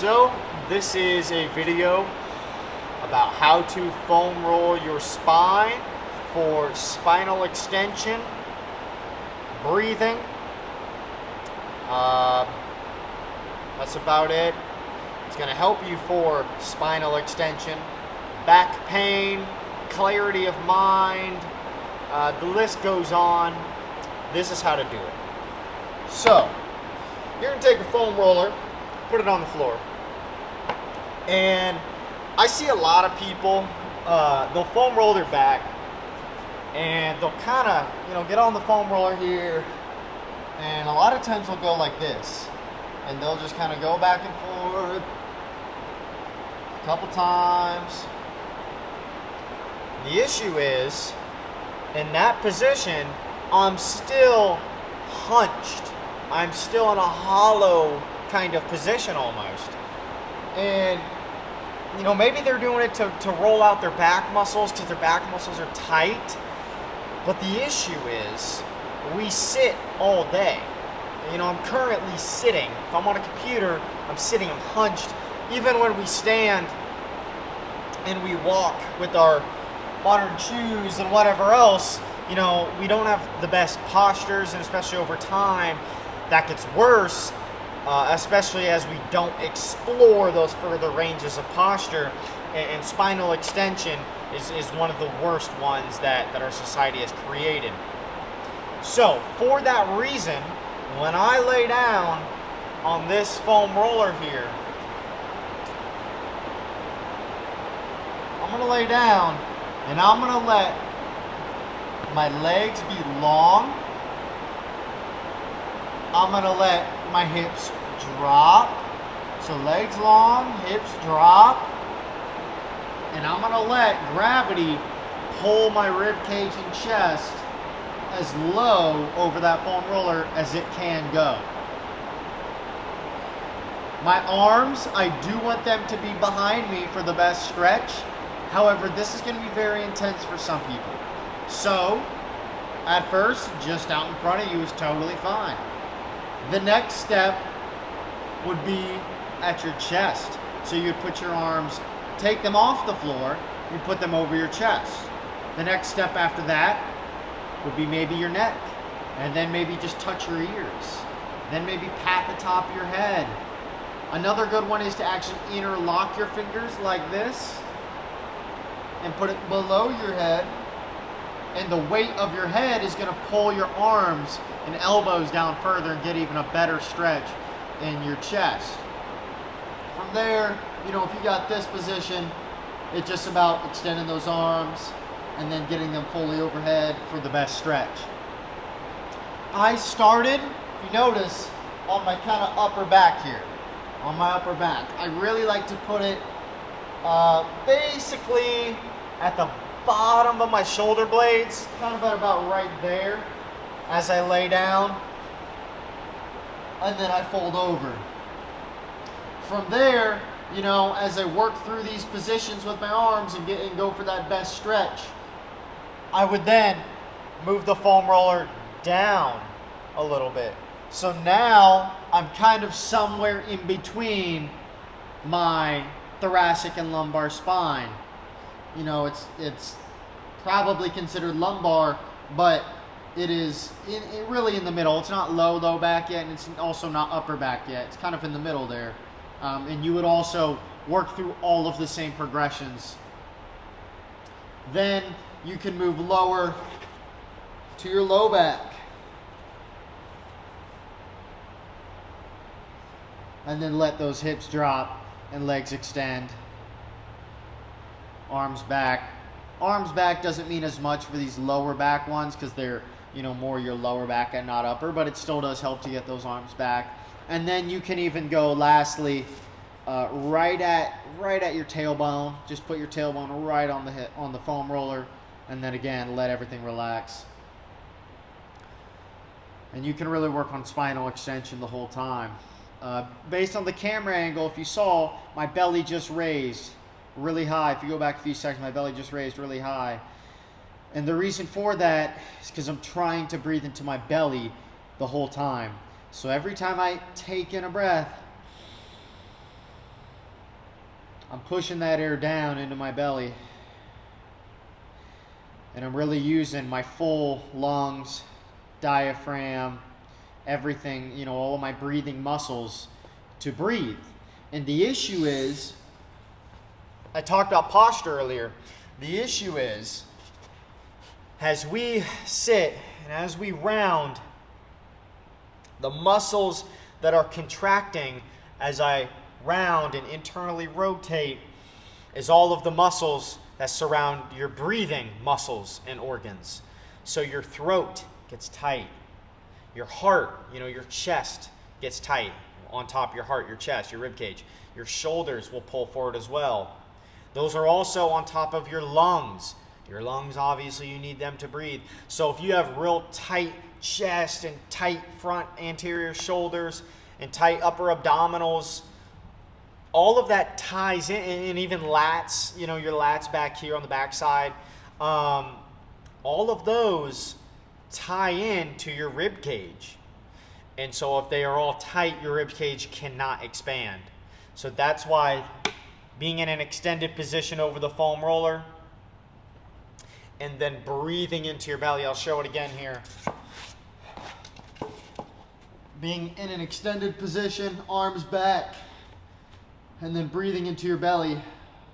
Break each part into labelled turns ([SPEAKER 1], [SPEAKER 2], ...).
[SPEAKER 1] So this is a video about how to foam roll your spine for spinal extension, breathing. That's about it. It's going to help you for spinal extension, back pain, clarity of mind. The list goes on. This is how to do it. So you're going to take a foam roller, put it on the floor, and I see a lot of people, they'll foam roll their back, and they'll kind of, get on the foam roller here, and a lot of times they'll go like this, and they'll just kind of go back and forth a couple times. The issue is, in that position, I'm still hunched. I'm still in a hollow kind of position almost. And, maybe they're doing it to roll out their back muscles because their back muscles are tight. But the issue is, we sit all day. I'm currently sitting. If I'm on a computer, I'm sitting, I'm hunched. Even when we stand and we walk with our modern shoes and whatever else, we don't have the best postures, and especially over time, that gets worse, especially as we don't explore those further ranges of posture. And spinal extension is one of the worst ones that our society has created. So, for that reason, when I lay down on this foam roller here, I'm going to lay down and I'm going to let my legs be long. I'm going to let my hips drop. So legs long, hips drop. And I'm going to let gravity pull my rib cage and chest as low over that foam roller as it can go. My arms, I do want them to be behind me for the best stretch. However, this is going to be very intense for some people. So, at first, just out in front of you is totally fine. The next step would be at your chest. So you'd put your arms, take them off the floor, and put them over your chest. The next step after that would be maybe your neck, and then maybe just touch your ears. Then maybe pat the top of your head. Another good one is to actually interlock your fingers like this and put it below your head. And the weight of your head is going to pull your arms and elbows down further and get even a better stretch in your chest. From there, if you got this position, it's just about extending those arms and then getting them fully overhead for the best stretch. I started, if you notice, on my kind of upper back here. On my upper back. I really like to put it basically at the bottom of my shoulder blades, kind of at about right there as I lay down, and then I fold over. From there, as I work through these positions with my arms and go for that best stretch, I would then move the foam roller down a little bit. So now I'm kind of somewhere in between my thoracic and lumbar spine. It's probably considered lumbar, but it is really in the middle. It's not low back yet, and it's also not upper back yet. It's kind of in the middle there. And you would also work through all of the same progressions. Then you can move lower to your low back. And then let those hips drop and legs extend. Arms back. Arms back doesn't mean as much for these lower back ones because they're, more your lower back and not upper, but it still does help to get those arms back. And then you can even go lastly right at your tailbone. Just put your tailbone right on the foam roller, and then again let everything relax. And you can really work on spinal extension the whole time. Based on the camera angle, if you saw, my belly just raised really high. If you go back a few seconds, my belly just raised really high. And the reason for that is because I'm trying to breathe into my belly the whole time. So every time I take in a breath, I'm pushing that air down into my belly. And I'm really using my full lungs, diaphragm, everything, all of my breathing muscles to breathe. And the issue is, I talked about posture earlier. The issue is, as we sit and as we round, the muscles that are contracting as I round and internally rotate is all of the muscles that surround your breathing muscles and organs. So your throat gets tight. Your heart, your chest gets tight. On top of your heart, your chest, your rib cage. Your shoulders will pull forward as well. Those are also on top of your lungs. Your lungs, obviously, you need them to breathe. So if you have real tight chest and tight front anterior shoulders and tight upper abdominals, all of that ties in, and even lats, your lats back here on the back side, all of those tie in to your rib cage. And so if they are all tight, your rib cage cannot expand. So that's why being in an extended position over the foam roller and then breathing into your belly, I'll show it again here. Being in an extended position, arms back, and then breathing into your belly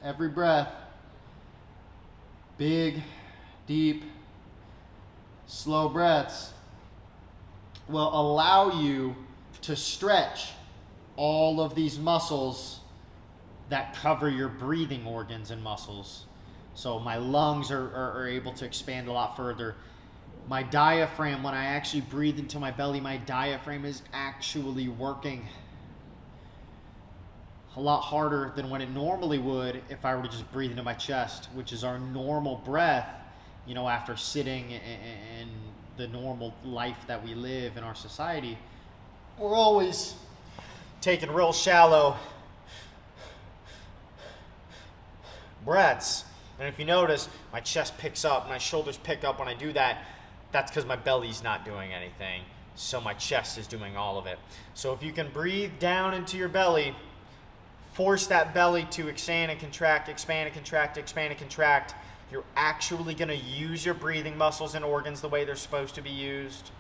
[SPEAKER 1] every breath. Big, deep, slow breaths will allow you to stretch all of these muscles that cover your breathing organs and muscles. So my lungs are able to expand a lot further. My diaphragm, when I actually breathe into my belly, my diaphragm is actually working a lot harder than what it normally would if I were to just breathe into my chest, which is our normal breath, after sitting in the normal life that we live in our society. We're always taking real shallow breaths. And if you notice, my chest picks up, my shoulders pick up when I do that. That's because my belly's not doing anything. So my chest is doing all of it. So if you can breathe down into your belly, force that belly to expand and contract, expand and contract, expand and contract, you're actually going to use your breathing muscles and organs the way they're supposed to be used.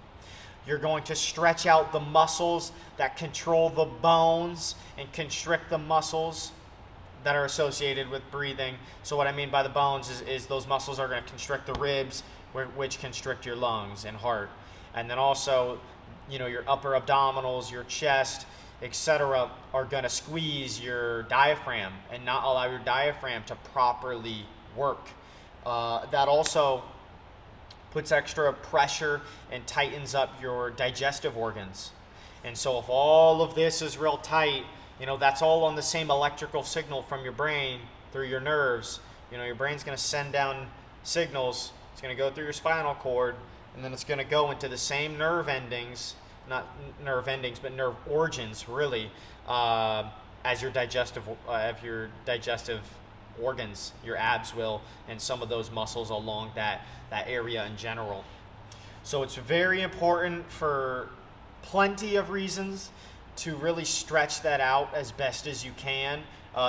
[SPEAKER 1] You're going to stretch out the muscles that control the bones and constrict the muscles that are associated with breathing. So what I mean by the bones is those muscles are going to constrict the ribs, which constrict your lungs and heart. And then also, your upper abdominals, your chest, etc., are going to squeeze your diaphragm and not allow your diaphragm to properly work. That also puts extra pressure and tightens up your digestive organs. And so if all of this is real tight, that's all on the same electrical signal from your brain through your nerves. Your brain's going to send down signals. It's going to go through your spinal cord, and then it's going to go into the same nerve endings, not nerve endings, but nerve origins, really, as your digestive organs, your abs will, and some of those muscles along that area in general. So it's very important for plenty of reasons to really stretch that out as best as you can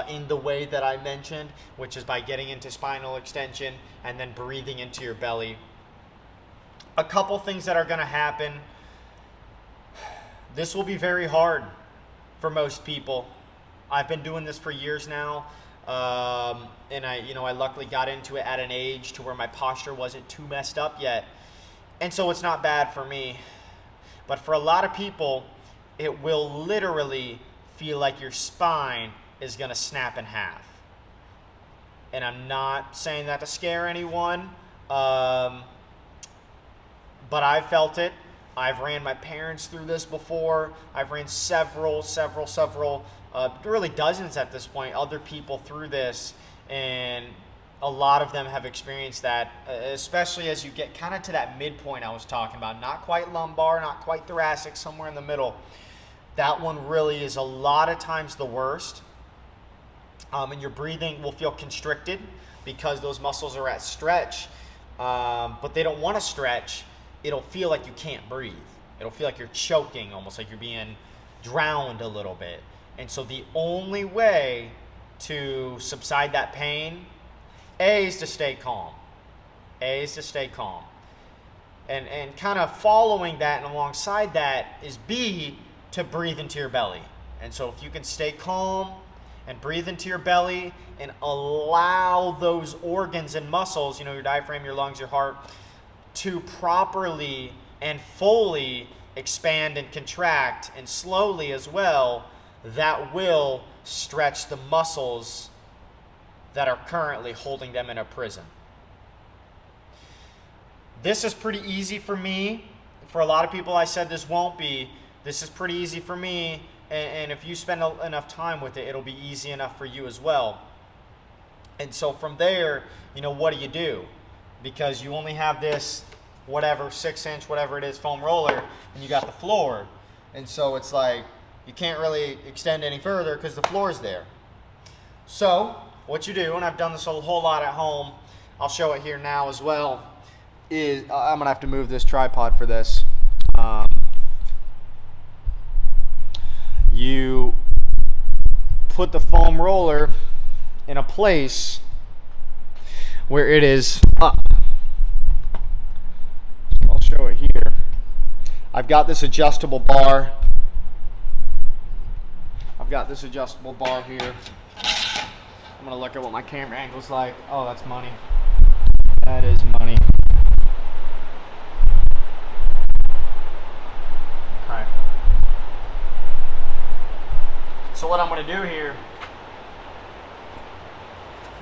[SPEAKER 1] in the way that I mentioned, which is by getting into spinal extension and then breathing into your belly. A couple things that are going to happen. This will be very hard for most people. I've been doing this for years now, and I luckily got into it at an age to where my posture wasn't too messed up yet, and so it's not bad for me. But for a lot of people, it will literally feel like your spine is going to snap in half. And I'm not saying that to scare anyone, but I've felt it. I've ran my parents through this before. I've ran several, really dozens at this point, other people through this, and a lot of them have experienced that, especially as you get kind of to that midpoint I was talking about. Not quite lumbar, not quite thoracic, somewhere in the middle. That one really is a lot of times the worst. And your breathing will feel constricted because those muscles are at stretch, but they don't want to stretch. It'll feel like you can't breathe. It'll feel like you're choking, almost like you're being drowned a little bit. And so the only way to subside that pain, A is to stay calm. A is to stay calm. And kind of following that and alongside that is B, to breathe into your belly. And so if you can stay calm and breathe into your belly and allow those organs and muscles, your diaphragm, your lungs, your heart, to properly and fully expand and contract, and slowly as well, that will stretch the muscles that are currently holding them in a prison. This is pretty easy for me. For a lot of people, I said this won't be. This is pretty easy for me, and if you spend enough time with it, it'll be easy enough for you as well. And so from there, what do? Because you only have this, 6-inch, whatever it is, foam roller, and you got the floor. And so it's like, you can't really extend any further because the floor is there. So what you do, and I've done this a whole lot at home, I'll show it here now as well, is I'm going to have to move this tripod for this. You put the foam roller in a place where it is up. I'll show it here. I've got this adjustable bar. Here. I'm going to look at what my camera angle's like. Oh, that's money. That is money. Okay. So what I'm going to do here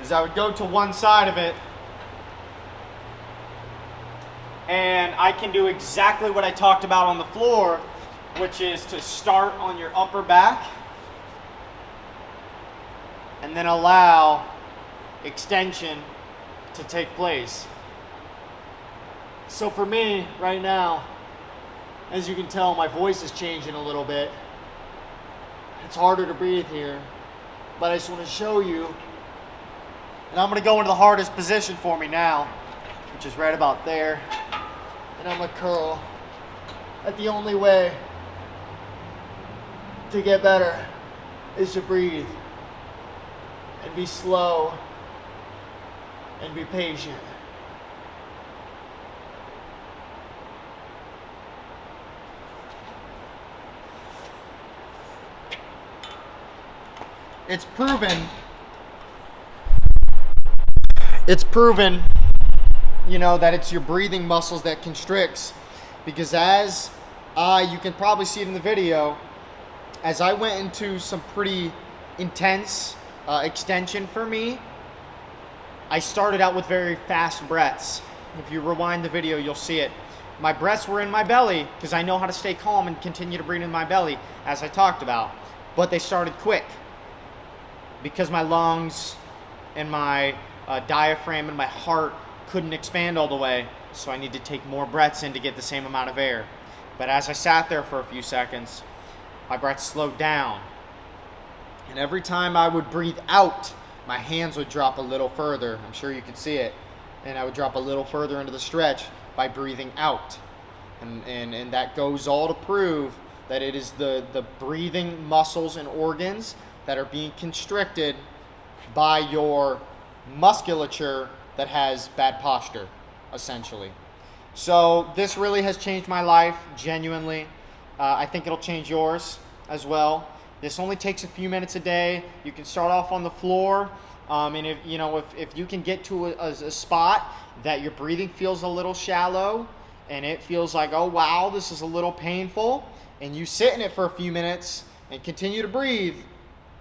[SPEAKER 1] is I would go to one side of it, and I can do exactly what I talked about on the floor, which is to start on your upper back and then allow extension to take place. So for me right now, as you can tell, my voice is changing a little bit. It's harder to breathe here, but I just want to show you. And I'm going to go into the hardest position for me now, which is right about there. And I'm going to curl. That's the only way to get better, is to breathe and be slow and be patient. It's proven, that it's your breathing muscles that constricts, because as you can probably see it in the video, as I went into some pretty intense extension for me, I started out with very fast breaths. If you rewind the video, you'll see it. My breaths were in my belly because I know how to stay calm and continue to breathe in my belly, as I talked about, but they started quick because my lungs and my diaphragm and my heart couldn't expand all the way, so I need to take more breaths in to get the same amount of air. But as I sat there for a few seconds, my breath slowed down. And every time I would breathe out, my hands would drop a little further. I'm sure you can see it. And I would drop a little further into the stretch by breathing out. And that goes all to prove that it is the breathing muscles and organs that are being constricted by your musculature that has bad posture, essentially. So this really has changed my life, genuinely. I think it'll change yours as well. This only takes a few minutes a day. You can start off on the floor, and if you can get to a spot that your breathing feels a little shallow, and it feels like, oh wow, this is a little painful, and you sit in it for a few minutes and continue to breathe,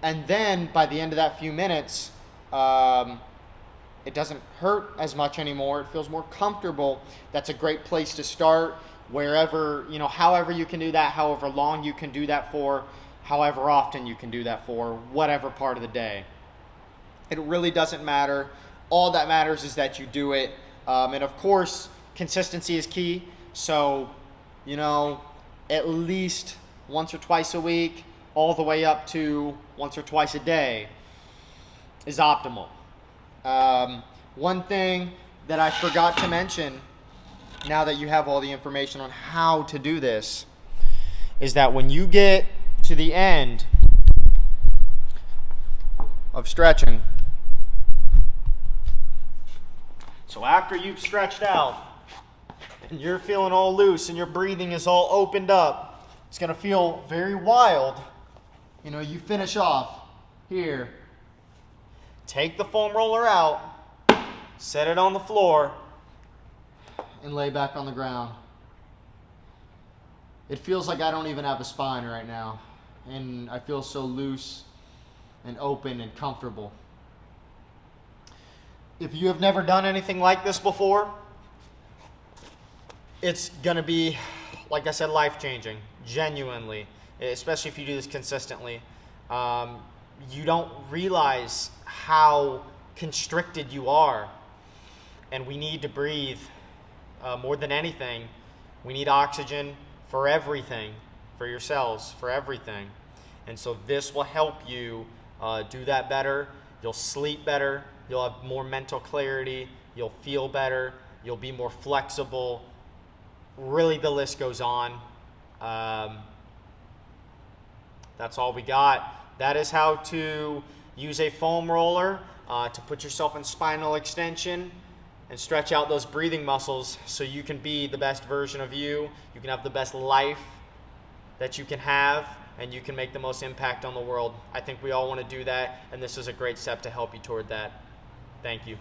[SPEAKER 1] and then by the end of that few minutes, it doesn't hurt as much anymore. It feels more comfortable. That's a great place to start. Wherever, however you can do that, however long you can do that for, however often you can do that for, whatever part of the day. It really doesn't matter. All that matters is that you do it. And of course, consistency is key. So, at least once or twice a week, all the way up to once or twice a day is optimal. One thing that I forgot to mention, now that you have all the information on how to do this, is that when you get to the end, of stretching. So after you've stretched out and you're feeling all loose and your breathing is all opened up, it's going to feel very wild. You finish off here. Take the foam roller out, set it on the floor, and lay back on the ground. It feels like I don't even have a spine right now, and I feel so loose and open and comfortable. If you have never done anything like this before, it's going to be, like I said, life-changing, genuinely, especially if you do this consistently. You don't realize how constricted you are, and we need to breathe more than anything. We need oxygen for everything, for your cells, for everything. And so this will help you do that better. You'll sleep better. You'll have more mental clarity. You'll feel better. You'll be more flexible. Really, the list goes on. That's all we got. That is how to use a foam roller to put yourself in spinal extension and stretch out those breathing muscles so you can be the best version of you. You can have the best life that you can have, and you can make the most impact on the world. I think we all want to do that, and this is a great step to help you toward that. Thank you.